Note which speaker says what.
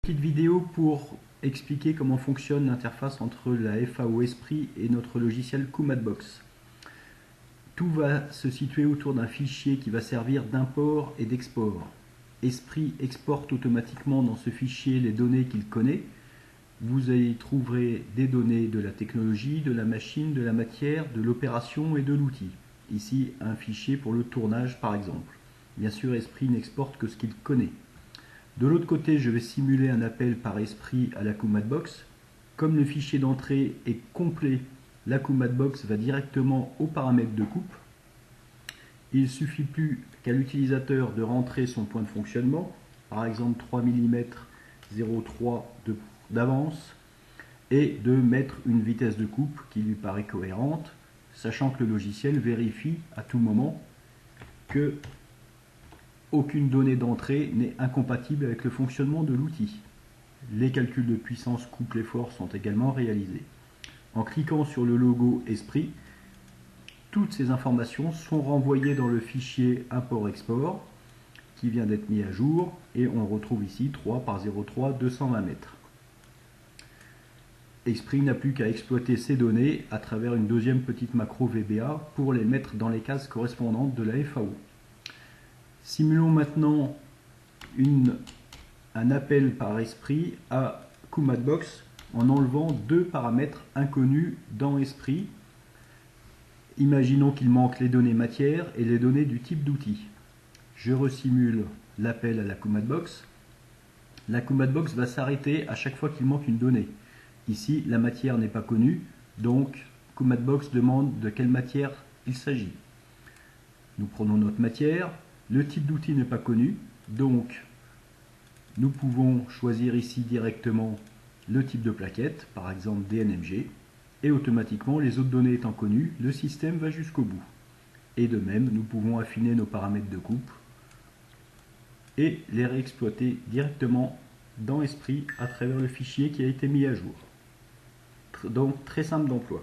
Speaker 1: Petite vidéo pour expliquer comment fonctionne l'interface entre la FAO Esprit et notre logiciel Kumatbox. Tout va se situer autour d'un fichier qui va servir d'import et d'export. Esprit exporte automatiquement dans ce fichier les données qu'il connaît. Vous y trouverez des données de la technologie, de la machine, de la matière, de l'opération et de l'outil. Ici, un fichier pour le tournage par exemple. Bien sûr, Esprit n'exporte que ce qu'il connaît. De l'autre côté, je vais simuler un appel par Esprit à la Kumatbox. Comme le fichier d'entrée est complet, la Kumatbox va directement aux paramètres de coupe. Il ne suffit plus qu'à l'utilisateur de rentrer son point de fonctionnement, par exemple 3 mm 0,3 d'avance, et de mettre une vitesse de coupe qui lui paraît cohérente, sachant que le logiciel vérifie à tout moment que aucune donnée d'entrée n'est incompatible avec le fonctionnement de l'outil. Les calculs de puissance couple et force sont également réalisés. En cliquant sur le logo Esprit, toutes ces informations sont renvoyées dans le fichier import-export qui vient d'être mis à jour et on retrouve ici 3 par 0,3 220 mètres. Esprit n'a plus qu'à exploiter ces données à travers une deuxième petite macro VBA pour les mettre dans les cases correspondantes de la FAO. Simulons maintenant un appel par Esprit à Kumatbox en enlevant deux paramètres inconnus dans Esprit. Imaginons qu'il manque les données matière et les données du type d'outil. Je resimule l'appel à la Kumatbox. La Kumatbox va s'arrêter à chaque fois qu'il manque une donnée. Ici, la matière n'est pas connue, donc Kumatbox demande de quelle matière il s'agit. Nous prenons notre matière. Le type d'outil n'est pas connu, donc nous pouvons choisir ici directement le type de plaquette, par exemple DNMG, et automatiquement, les autres données étant connues, le système va jusqu'au bout. Et de même, nous pouvons affiner nos paramètres de coupe et les réexploiter directement dans Esprit à travers le fichier qui a été mis à jour. Donc très simple d'emploi.